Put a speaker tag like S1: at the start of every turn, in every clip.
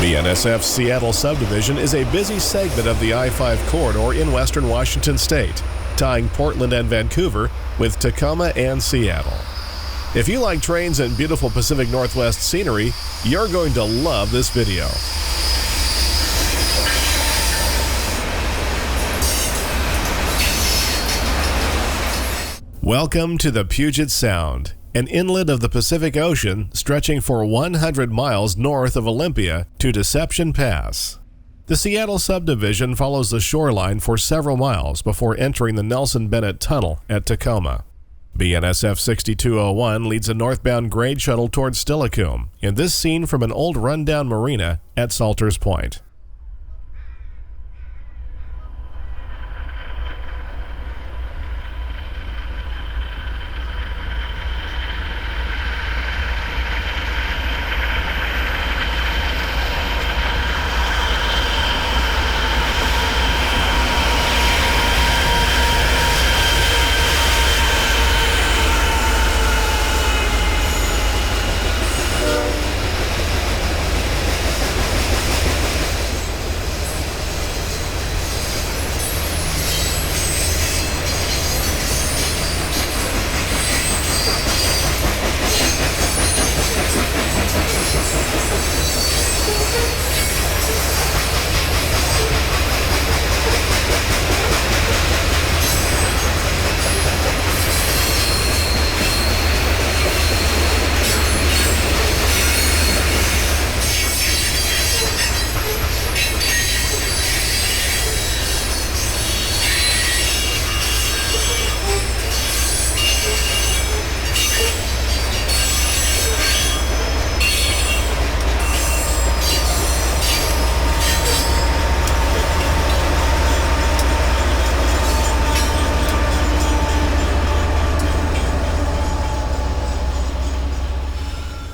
S1: BNSF's Seattle Subdivision is a busy segment of the I-5 corridor in western Washington state, tying Portland and Vancouver with Tacoma and Seattle. If you like trains and beautiful Pacific Northwest scenery, you're going to love this video. Welcome to the Puget Sound, an inlet of the Pacific Ocean stretching for 100 miles north of Olympia to Deception Pass. The Seattle Subdivision follows the shoreline for several miles before entering the Nelson-Bennett Tunnel at Tacoma. BNSF 6201 leads a northbound grade shuttle towards Steilacoom, in this scene from an old rundown marina at Salters Point.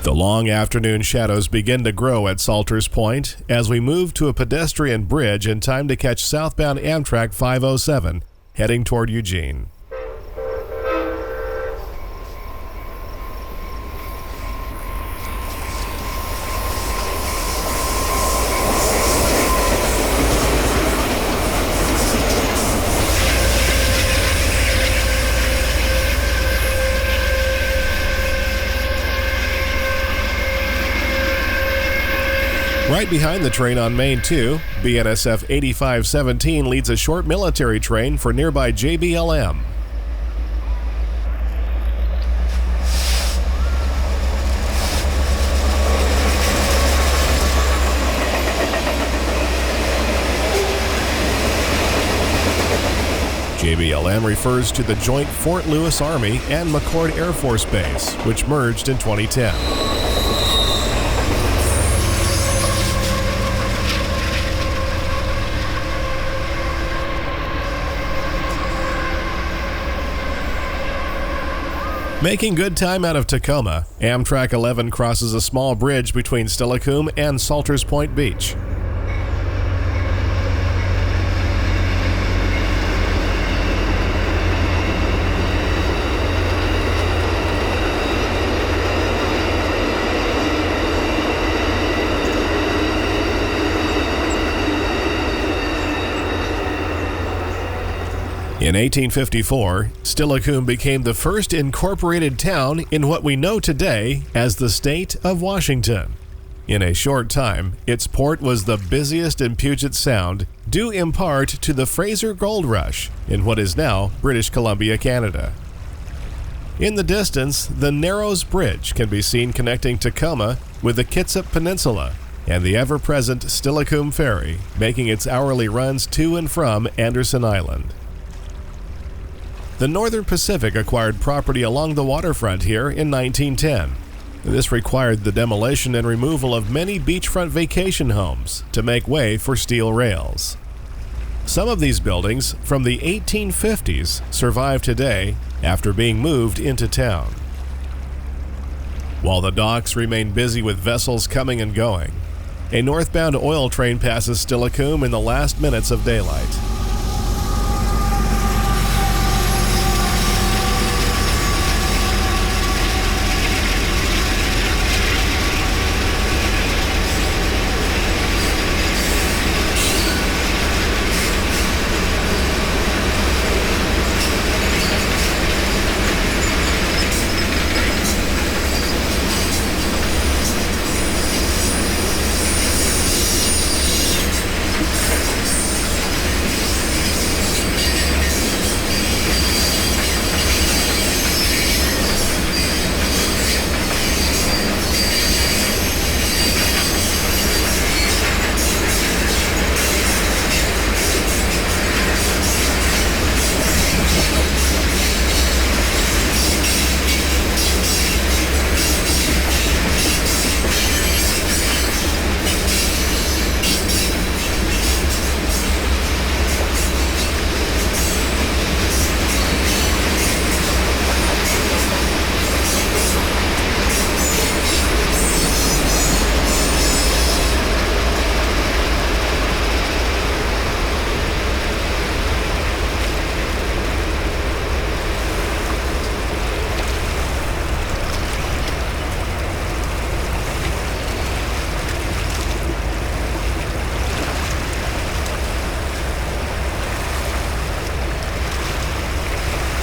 S1: The long afternoon shadows begin to grow at Salters Point as we move to a pedestrian bridge in time to catch southbound Amtrak 507 heading toward Eugene. Right behind the train on Main 2, BNSF 8517 leads a short military train for nearby JBLM. JBLM refers to the joint Fort Lewis Army and McChord Air Force Base, which merged in 2010. Making good time out of Tacoma, Amtrak 11 crosses a small bridge between Steilacoom and Salters Point Beach. In 1854, Steilacoom became the first incorporated town in what we know today as the state of Washington. In a short time, its port was the busiest in Puget Sound, due in part to the Fraser Gold Rush in what is now British Columbia, Canada. In the distance, the Narrows Bridge can be seen connecting Tacoma with the Kitsap Peninsula, and the ever-present Steilacoom Ferry, making its hourly runs to and from Anderson Island. The Northern Pacific acquired property along the waterfront here in 1910. This required the demolition and removal of many beachfront vacation homes to make way for steel rails. Some of these buildings from the 1850s survive today after being moved into town. While the docks remain busy with vessels coming and going, a northbound oil train passes Steilacoom in the last minutes of daylight.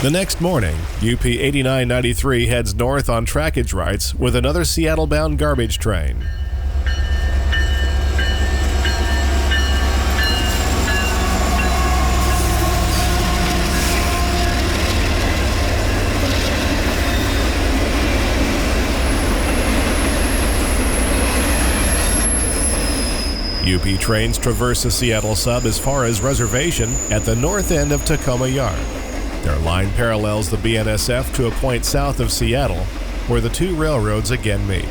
S1: The next morning, UP 8993 heads north on trackage rights with another Seattle-bound garbage train. UP trains traverse the Seattle sub as far as Reservation at the north end of Tacoma Yard. Their line parallels the BNSF to a point south of Seattle, where the two railroads again meet.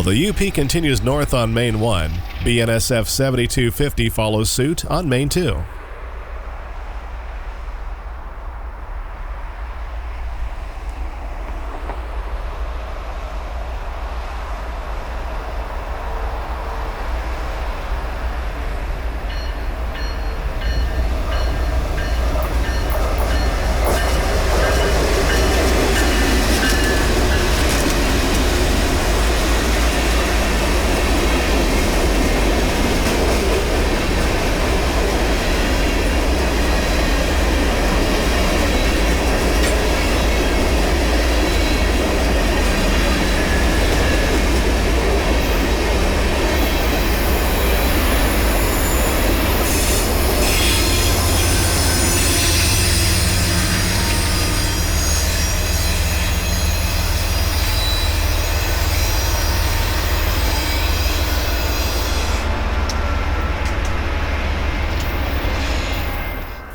S1: While the UP continues north on Main 1, BNSF 7250 follows suit on Main 2.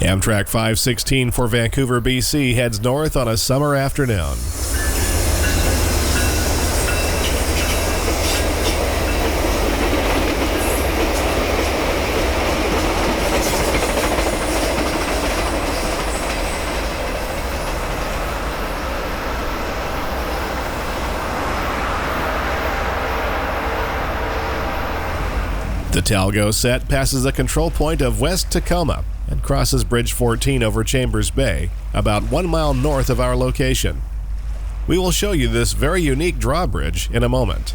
S1: Amtrak 516 for Vancouver, BC heads north on a summer afternoon. The Talgo set passes the control point of West Tacoma and crosses Bridge 14 over Chambers Bay, about 1 mile north of our location. We will show you this very unique drawbridge in a moment.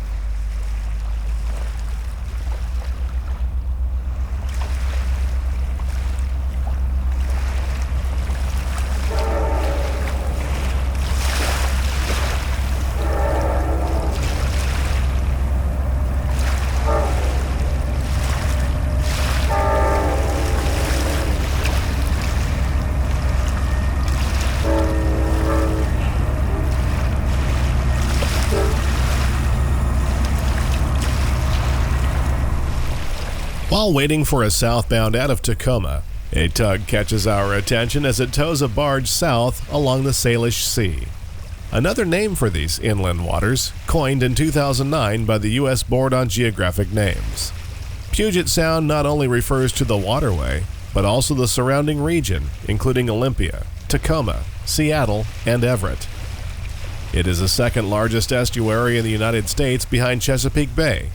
S1: While waiting for a southbound out of Tacoma, a tug catches our attention as it tows a barge south along the Salish Sea. Another name for these inland waters, coined in 2009 by the U.S. Board on Geographic Names. Puget Sound not only refers to the waterway, but also the surrounding region, including Olympia, Tacoma, Seattle, and Everett. It is the second largest estuary in the United States behind Chesapeake Bay.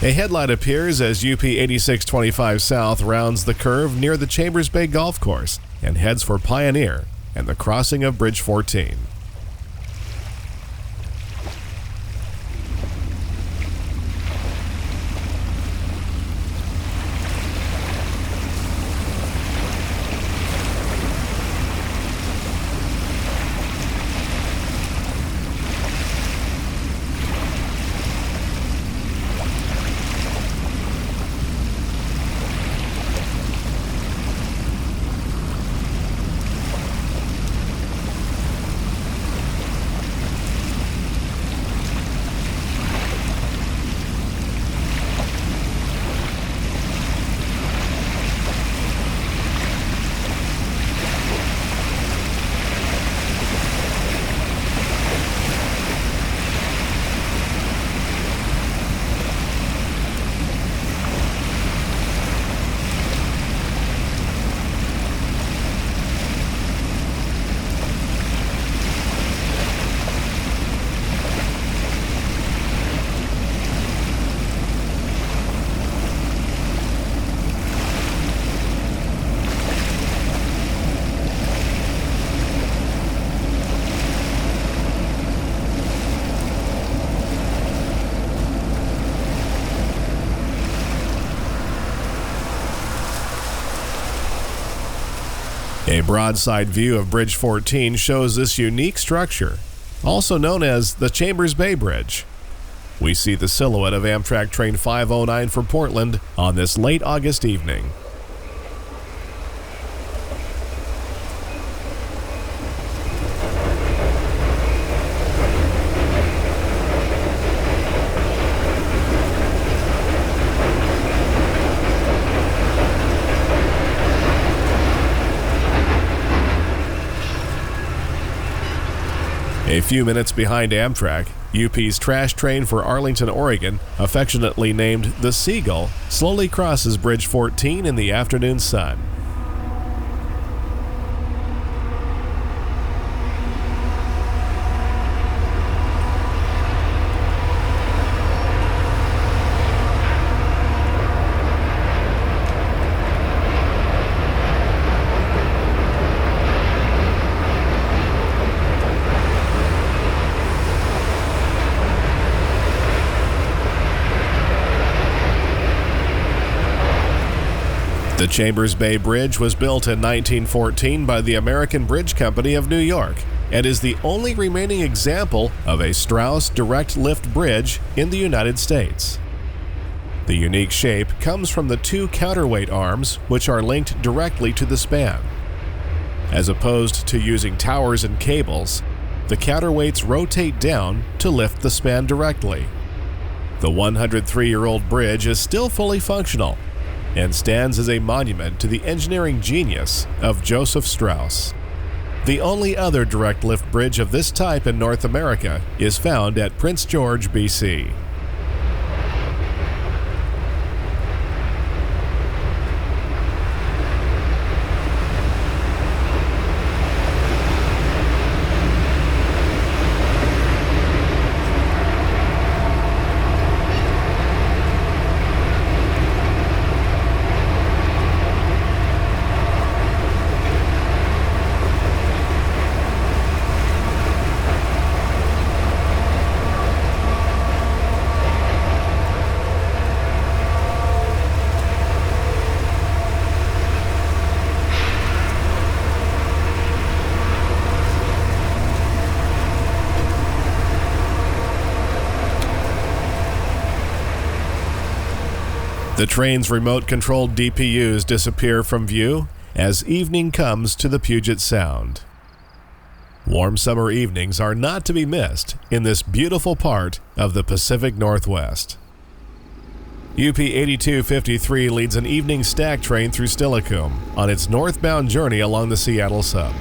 S1: A headlight appears as UP 8625 South rounds the curve near the Chambers Bay Golf Course and heads for Pioneer and the crossing of Bridge 14. A broadside view of Bridge 14 shows this unique structure, also known as the Chambers Bay Bridge. We see the silhouette of Amtrak Train 509 for Portland on this late August evening. A few minutes behind Amtrak, UP's trash train for Arlington, Oregon, affectionately named the Seagull, slowly crosses Bridge 14 in the afternoon sun. The Chambers Bay Bridge was built in 1914 by the American Bridge Company of New York and is the only remaining example of a Strauss direct lift bridge in the United States. The unique shape comes from the two counterweight arms, which are linked directly to the span. As opposed to using towers and cables, the counterweights rotate down to lift the span directly. The 103-year-old bridge is still fully functional and stands as a monument to the engineering genius of Joseph Strauss. The only other direct lift bridge of this type in North America is found at Prince George, BC. The train's remote-controlled DPUs disappear from view as evening comes to the Puget Sound. Warm summer evenings are not to be missed in this beautiful part of the Pacific Northwest. UP 8253 leads an evening stack train through Steilacoom on its northbound journey along the Seattle Sub.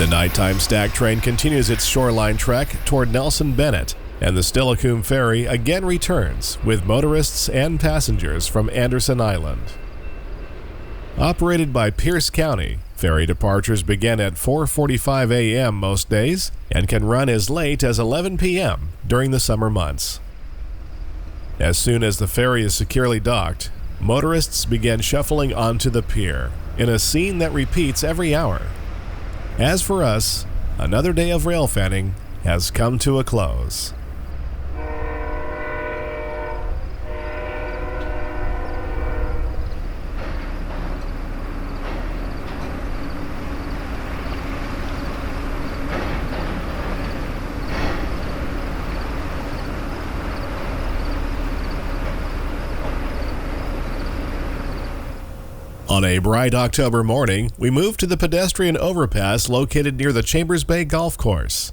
S1: The nighttime stack train continues its shoreline trek toward Nelson Bennett, and the Steilacoom ferry again returns with motorists and passengers from Anderson Island. Operated by Pierce County, ferry departures begin at 4:45 a.m. most days and can run as late as 11 p.m. during the summer months. As soon as the ferry is securely docked, motorists begin shuffling onto the pier in a scene that repeats every hour. As for us, another day of rail fanning has come to a close. On a bright October morning, we move to the Pedestrian Overpass located near the Chambers Bay Golf Course.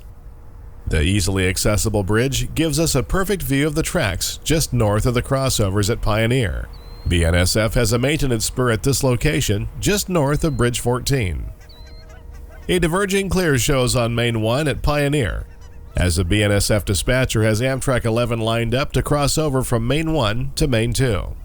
S1: The easily accessible bridge gives us a perfect view of the tracks just north of the crossovers at Pioneer. BNSF has a maintenance spur at this location just north of Bridge 14. A diverging clear shows on Main 1 at Pioneer, as the BNSF dispatcher has Amtrak 11 lined up to cross over from Main 1 to Main 2.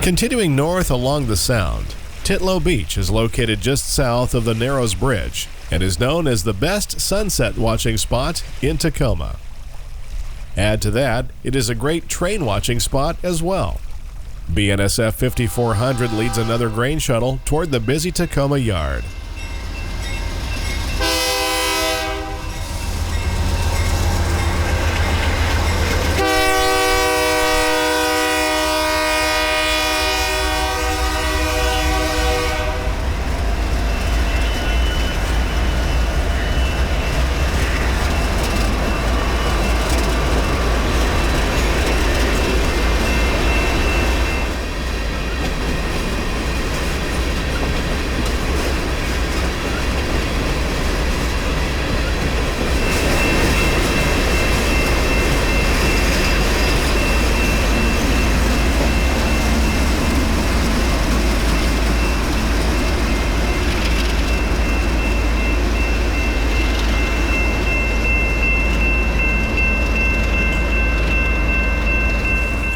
S1: Continuing north along the Sound, Titlow Beach is located just south of the Narrows Bridge and is known as the best sunset watching spot in Tacoma. Add to that, it is a great train watching spot as well. BNSF 5400 leads another grain shuttle toward the busy Tacoma yard.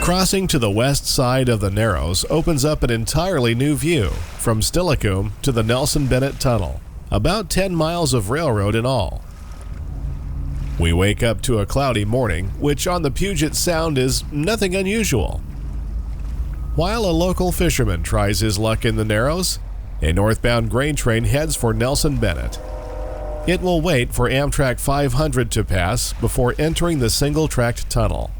S1: Crossing to the west side of the Narrows opens up an entirely new view from Steilacoom to the Nelson-Bennett Tunnel, about 10 miles of railroad in all. We wake up to a cloudy morning, which on the Puget Sound is nothing unusual. While a local fisherman tries his luck in the Narrows, a northbound grain train heads for Nelson-Bennett. It will wait for Amtrak 500 to pass before entering the single-tracked tunnel.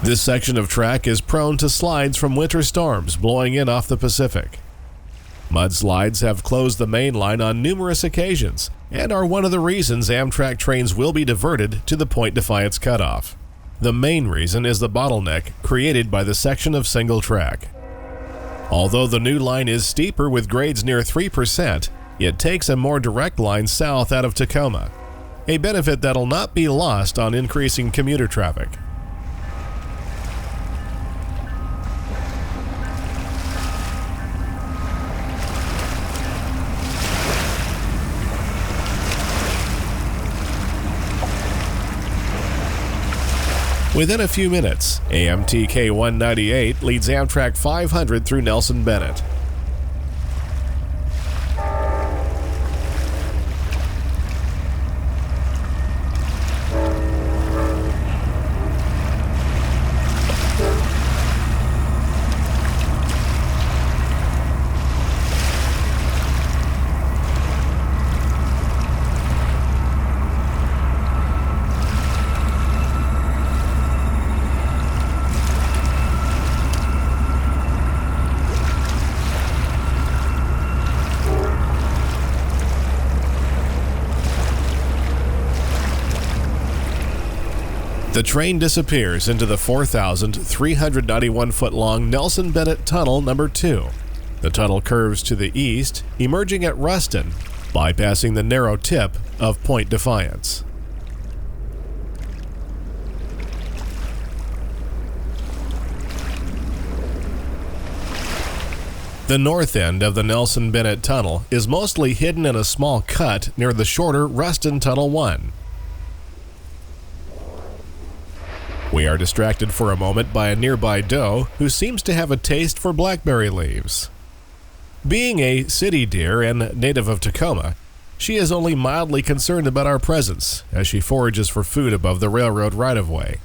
S1: This section of track is prone to slides from winter storms blowing in off the Pacific. Mudslides have closed the main line on numerous occasions and are one of the reasons Amtrak trains will be diverted to the Point Defiance cutoff. The main reason is the bottleneck created by the section of single track. Although the new line is steeper with grades near 3%, it takes a more direct line south out of Tacoma, a benefit that'll not be lost on increasing commuter traffic. Within a few minutes, AMTK 198 leads Amtrak 500 through Nelson-Bennett. The train disappears into the 4,391-foot-long Nelson-Bennett Tunnel No. 2. The tunnel curves to the east, emerging at Ruston, bypassing the narrow tip of Point Defiance. The north end of the Nelson-Bennett Tunnel is mostly hidden in a small cut near the shorter Ruston Tunnel 1. We are distracted for a moment by a nearby doe who seems to have a taste for blackberry leaves. Being a city deer and native of Tacoma, she is only mildly concerned about our presence as she forages for food above the railroad right-of-way.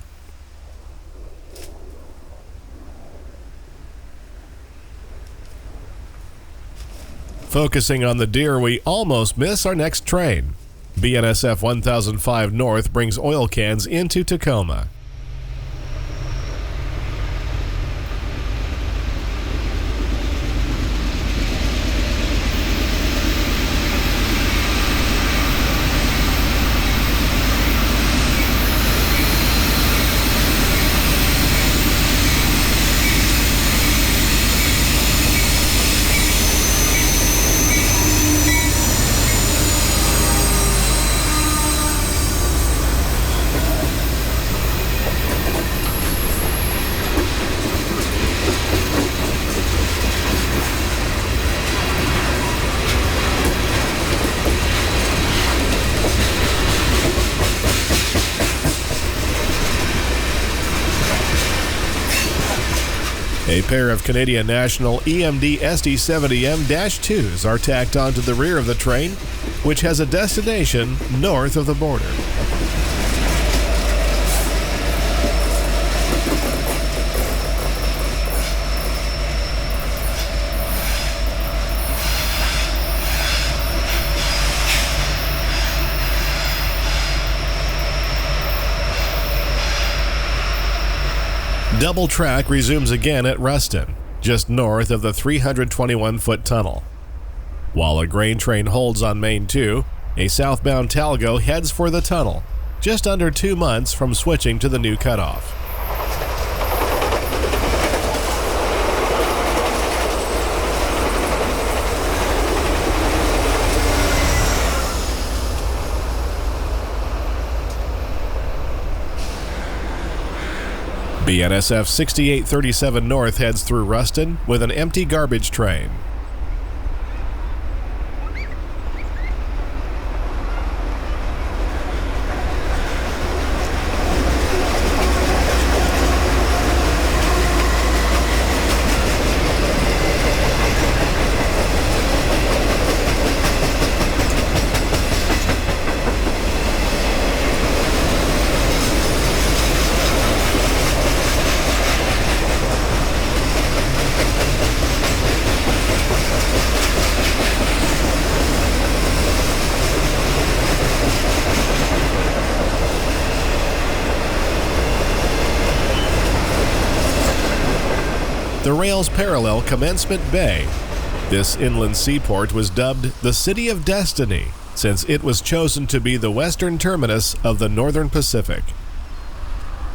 S1: Focusing on the deer, we almost miss our next train. BNSF 1005 North brings oil cans into Tacoma. A pair of Canadian National EMD SD70M-2s are tacked onto the rear of the train, which has a destination north of the border. Double track resumes again at Ruston, just north of the 321-foot tunnel. While a grain train holds on Main 2, a southbound Talgo heads for the tunnel, just under 2 months from switching to the new cutoff. BNSF 6837 North heads through Ruston with an empty garbage train. The rails parallel Commencement Bay. This inland seaport was dubbed the City of Destiny, since it was chosen to be the western terminus of the Northern Pacific.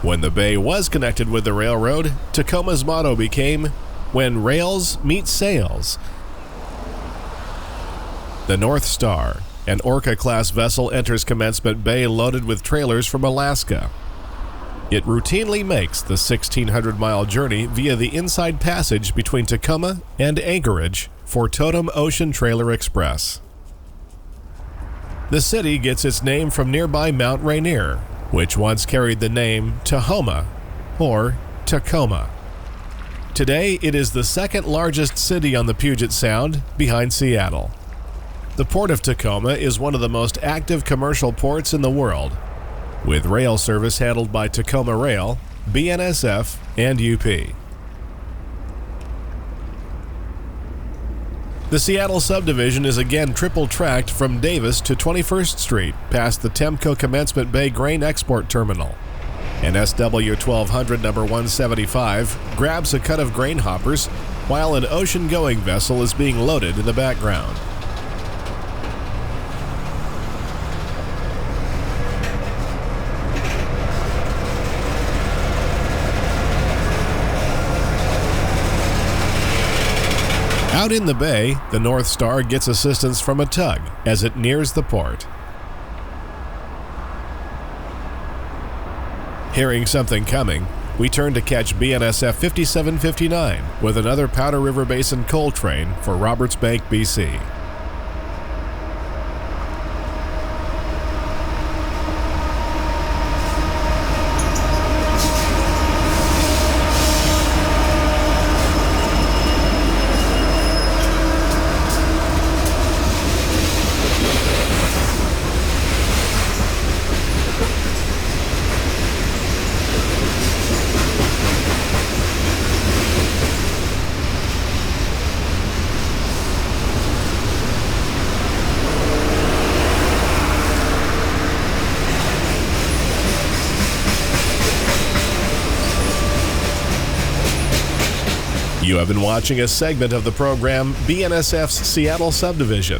S1: When the bay was connected with the railroad, Tacoma's motto became, "When rails meet sails." The North Star, an Orca-class vessel, enters Commencement Bay loaded with trailers from Alaska. It routinely makes the 1,600-mile journey via the inside passage between Tacoma and Anchorage for Totem Ocean Trailer Express. The city gets its name from nearby Mount Rainier, which once carried the name Tahoma, or Tacoma. Today, it is the second largest city on the Puget Sound, behind Seattle. The Port of Tacoma is one of the most active commercial ports in the world, with rail service handled by Tacoma Rail, BNSF, and UP. The Seattle Subdivision is again triple-tracked from Davis to 21st Street, past the Temco Commencement Bay Grain Export Terminal. An SW1200 number 175 grabs a cut of grain hoppers, while an ocean-going vessel is being loaded in the background. Out in the bay, the North Star gets assistance from a tug as it nears the port. Hearing something coming, we turn to catch BNSF 5759 with another Powder River Basin coal train for Roberts Bank, BC. You have been watching a segment of the program BNSF's Seattle Subdivision.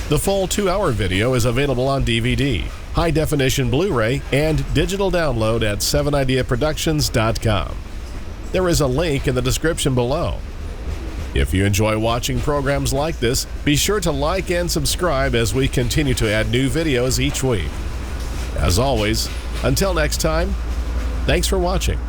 S1: The full 2-hour video is available on DVD, high-definition Blu-ray, and digital download at 7ideaproductions.com. There is a link in the description below. If you enjoy watching programs like this, be sure to like and subscribe as we continue to add new videos each week. As always, until next time, thanks for watching.